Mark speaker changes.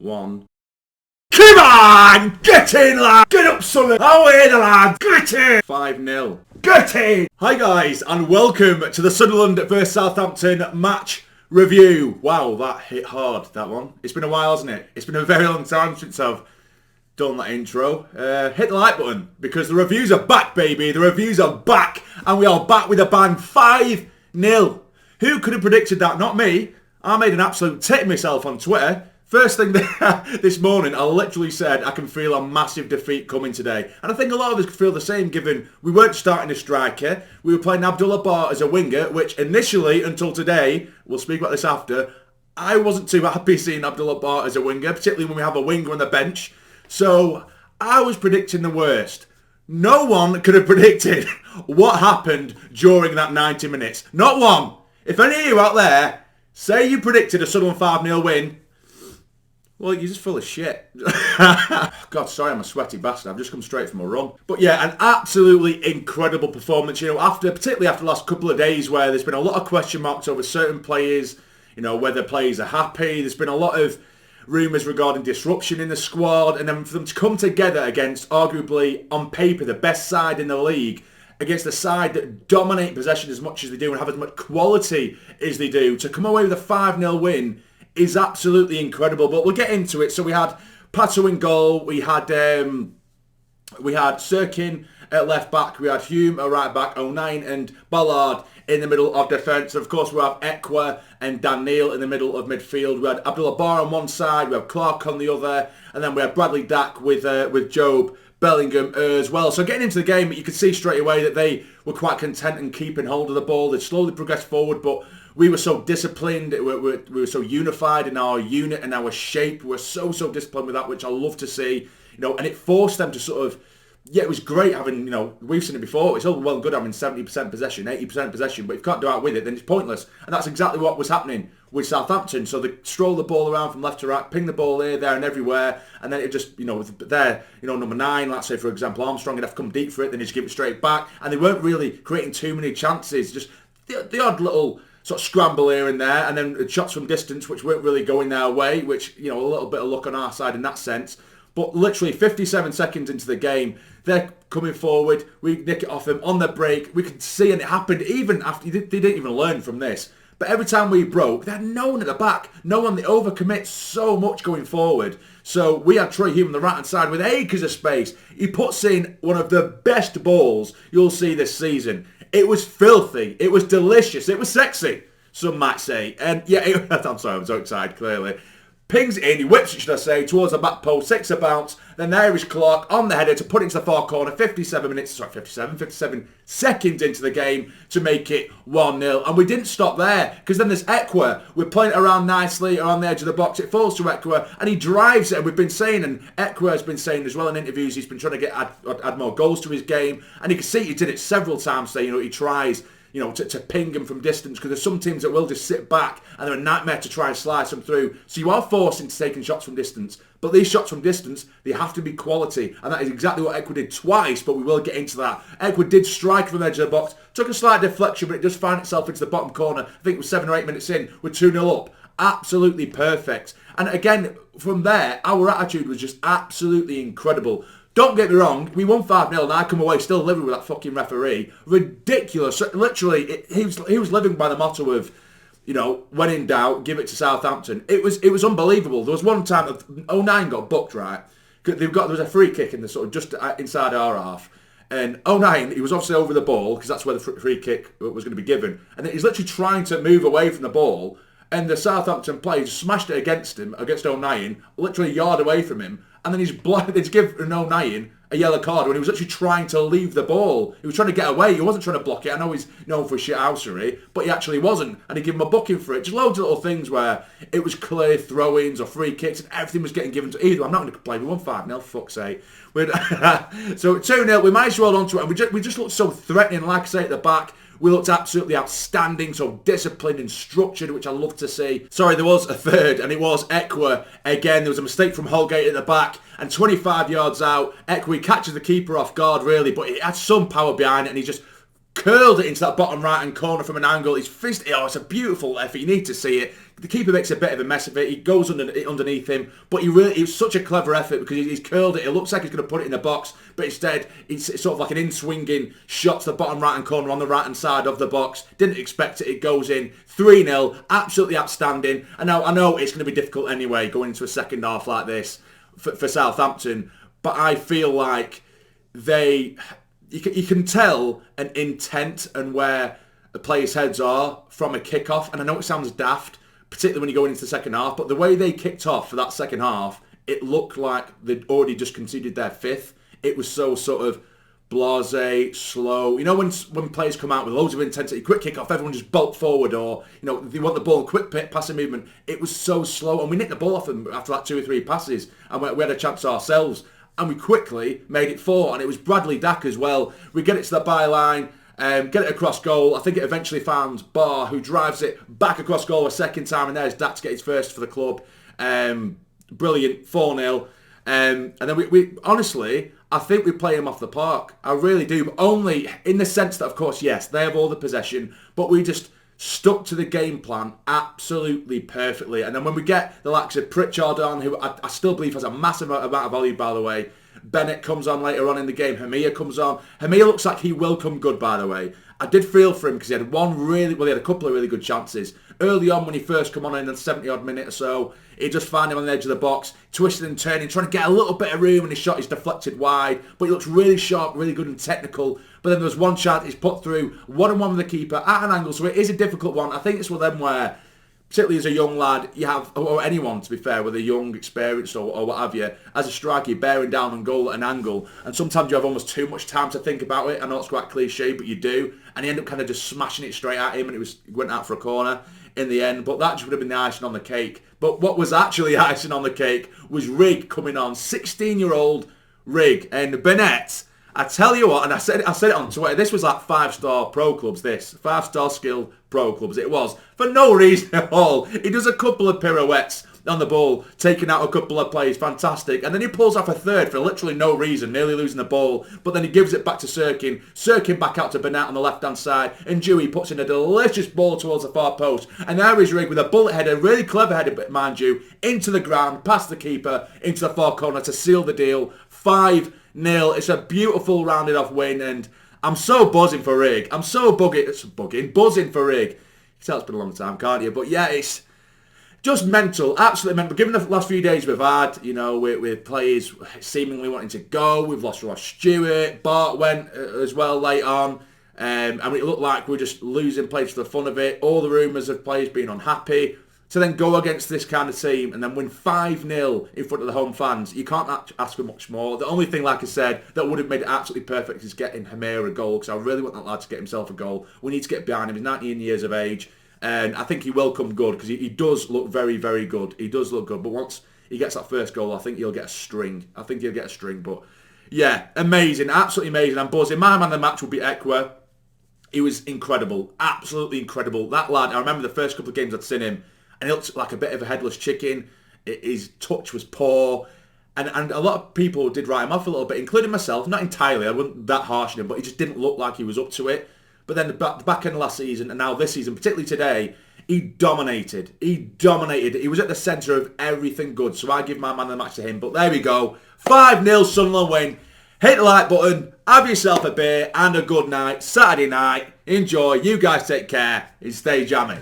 Speaker 1: 1. Come on! Get in, lad! Get up, Sunderland! Away the lad! Get in! 5-0. Get in! Hi guys, and welcome to the Sunderland vs Southampton match review. Wow, that hit hard, that one. It's been a while, hasn't it? It's been a very long time since I've done that intro. Hit the like button, because the reviews are back, baby. The reviews are back, and we are back with a bang. 5-0. Who could have predicted that? Not me. I made an absolute tit of myself on Twitter. First thing this morning, I literally said I can feel a massive defeat coming today. And I think a lot of us could feel the same, given we weren't starting a striker. We were playing Abdullah Bar as a winger, which initially, until today, we'll speak about this after, I wasn't too happy seeing Abdullah Bar as a winger, particularly when we have a winger on the bench. So I was predicting the worst. No one could have predicted what happened during that 90 minutes. Not one. If any of you out there say you predicted a Sunderland 5-0 win, well, you're just full of shit. God, sorry, I'm a sweaty bastard. I've just come straight from a run. But yeah, an absolutely incredible performance. You know, particularly after the last couple of days where there's been a lot of question marks over certain players, you know, whether players are happy. There's been a lot of rumours regarding disruption in the squad. And then for them to come together against, arguably, on paper, the best side in the league, against a side that dominate possession as much as they do and have as much quality as they do, to come away with a 5-0 win is absolutely incredible. But we'll get into it. So we had Pato in goal, we had Sirkin at left back, we had Hume at right back, O'Nien and Ballard in the middle of defence. Of course, we have Ekwa and Dhannoo in the middle of midfield. We had Abdullah Bar on one side, we have Clark on the other, and then we had Bradley Dack with Job Bellingham as well. So getting into the game, you could see straight away that they were quite content in keeping hold of the ball. They slowly progressed forward, but we were so disciplined, we were so unified in our unit and our shape. We were so disciplined with that, which I love to see. You know, and it forced them to sort of, yeah, it was great having, you know, we've seen it before. It's all well and good having 70% possession, 80% possession, but if you can't do out with it, then it's pointless. And that's exactly what was happening with Southampton. So they stroll the ball around from left to right, ping the ball here, there and everywhere, and then it just, you know, there, you know, number 9, let's say, for example, Armstrong enough to come deep for it, then he just give it straight back. And they weren't really creating too many chances, just the odd little sort of scramble here and there, and then shots from distance, which weren't really going their way, which, you know, a little bit of luck on our side in that sense. But literally 57 seconds into the game, they're coming forward, we nick it off them on the break. We could see, and it happened even after, they didn't even learn from this. But every time we broke, they had no one at the back, no one. They overcommit so much going forward. So we had Troy Hume on the right-hand side with acres of space. He puts in one of the best balls you'll see this season. It was filthy. It was delicious. It was sexy, some might say. And yeah, I'm sorry, I'm so excited, clearly. Pings it in, he whips it, should I say, towards the back post, 6 a bounce. Then there is Clark on the header to put it into the far corner, 57 seconds into the game to make it 1-0. And we didn't stop there, because then there's Ekwa. We're playing it around nicely around the edge of the box. It falls to Ekwa, and he drives it. And we've been saying, and Ekwa has been saying as well in interviews, he's been trying to add more goals to his game. And you can see he did it several times today. You know, he tries, you know, to ping them from distance, because there's some teams that will just sit back and they're a nightmare to try and slice them through. So you are forced into taking shots from distance. But these shots from distance, they have to be quality. And that is exactly what Ekwa did twice, but we will get into that. Ekwa did strike from the edge of the box, took a slight deflection, but it just found itself into the bottom corner. I think it was 7 or 8 minutes in, with 2-0 up. Absolutely perfect. And again, from there, our attitude was just absolutely incredible. Don't get me wrong, we won 5-0 and I come away still living with that fucking referee. Ridiculous. Literally, he was living by the motto of, you know, when in doubt, give it to Southampton. It was unbelievable. There was one time that 09 got booked, right? There was a free kick in the sort of just inside our half. And 09, he was obviously over the ball, because that's where the free kick was going to be given. And then he's literally trying to move away from the ball. And the Southampton player smashed it against 09, literally a yard away from him. And then he's given 09 a yellow card when he was actually trying to leave the ball. He was trying to get away. He wasn't trying to block it. I know he's known for shithousery, but he actually wasn't. And he gave him a booking for it. Just loads of little things where it was clear throw-ins or free kicks, and everything was getting given to either. I'm not going to complain. We won 5-0, fuck's sake. So 2-0, we managed to hold on to it. And we just looked so threatening, like I say, at the back. We looked absolutely outstanding, so disciplined and structured, which I love to see. Sorry, there was a third, and it was Ekwa. Again, there was a mistake from Holgate at the back, and 25 yards out, Ekwa catches the keeper off guard, really, but he had some power behind it, and he just curled it into that bottom right-hand corner from an angle. He's fizzed it. Oh, it's a beautiful effort. You need to see it. The keeper makes a bit of a mess of it. He goes underneath him, but it was such a clever effort because he's curled it. It looks like he's going to put it in the box, but instead it's sort of like an in-swinging shot to the bottom right-hand corner on the right-hand side of the box. Didn't expect it. It goes in. 3-0. Absolutely outstanding. And now I know it's going to be difficult anyway going into a second half like this for Southampton, but I feel like you can tell an intent and where the players' heads are from a kick-off. And I know it sounds daft, particularly when you go into the second half, but the way they kicked off for that second half, it looked like they'd already just conceded their fifth. It was so sort of blasé, slow. You know when players come out with loads of intensity, quick kick-off, everyone just bolt forward, or they want the ball in quick passing movement. It was so slow, and we nicked the ball off them after like 2 or 3 passes, and we had a chance ourselves. And we quickly made it 4, and it was Brantley Tillery as well. We get it to the byline, get it across goal. I think it eventually found Barr, who drives it back across goal a second time, and there's Dak to get his first for the club. Brilliant, 4-0. And then we honestly, I think we play him off the park. I really do, but only in the sense that, of course, yes, they have all the possession, but we just stuck to the game plan absolutely perfectly. And then when we get the likes of Pritchard on, who I still believe has a massive amount of value, by the way. Bennett comes on later on in the game. Hamia comes on. Hamia looks like he will come good, by the way. I did feel for him because he had he had a couple of really good chances. Early on when he first come on in the 70-odd minute or so, he just found him on the edge of the box, twisting and turning, trying to get a little bit of room, and his shot is deflected wide. But he looks really sharp, really good and technical. But then there was one shot he's put through, 1-on-1 with the keeper at an angle, so it is a difficult one. I think it's one of them where, particularly as a young lad, you have, or anyone to be fair, with a young, experienced or what have you, as a striker, you're bearing down on goal at an angle, and sometimes you have almost too much time to think about it. I know it's quite cliche, but you do, and he ended up kind of just smashing it straight at him, and it went out for a corner in the end, but that just would have been the icing on the cake. But what was actually icing on the cake was Rig coming on, 16-year-old Rig, and Bennett. I tell you what, and I said it on Twitter, this was like 5-star pro clubs, 5-star skill pro clubs. It was, for no reason at all. He does a couple of pirouettes on the ball, taking out a couple of plays, fantastic. And then he pulls off a third for literally no reason, nearly losing the ball. But then he gives it back to Sirkin back out to Bennett on the left-hand side, and Dewey puts in a delicious ball towards the far post. And there is Rig with a bullet header, really clever header, mind you, into the ground, past the keeper, into the far corner to seal the deal. 5-0. It's a beautiful rounded off win, and I'm so buzzing for Rig. I'm so buzzing for Rig. You can tell it's been a long time, can't you? But yeah, it's just mental, absolutely mental. Given the last few days we've had, with players seemingly wanting to go, we've lost Ross Stewart, Bart went as well late on. It looked like we're just losing players for the fun of it. All the rumours of players being unhappy. To then go against this kind of team and then win 5-0 in front of the home fans, you can't ask for much more. The only thing, like I said, that would have made it absolutely perfect is getting Hamir a goal, because I really want that lad to get himself a goal. We need to get behind him. He's 19 years of age, and I think he will come good, because he does look very, very good. He does look good, but once he gets that first goal, I think he'll get a string. But yeah, amazing, absolutely amazing. I'm buzzing. My man of the match will be Ekwa. He was incredible, absolutely incredible. That lad, I remember the first couple of games I'd seen him, and he looked like a bit of a headless chicken. His touch was poor. And a lot of people did write him off a little bit, including myself. Not entirely, I wasn't that harsh on him, but he just didn't look like he was up to it. But then the back end of last season, and now this season, particularly today, he dominated. He was at the centre of everything good. So I give my man of the match to him. But there we go. 5-0 Sunderland win. Hit the like button, have yourself a beer and a good night. Saturday night. Enjoy. You guys take care and stay jamming.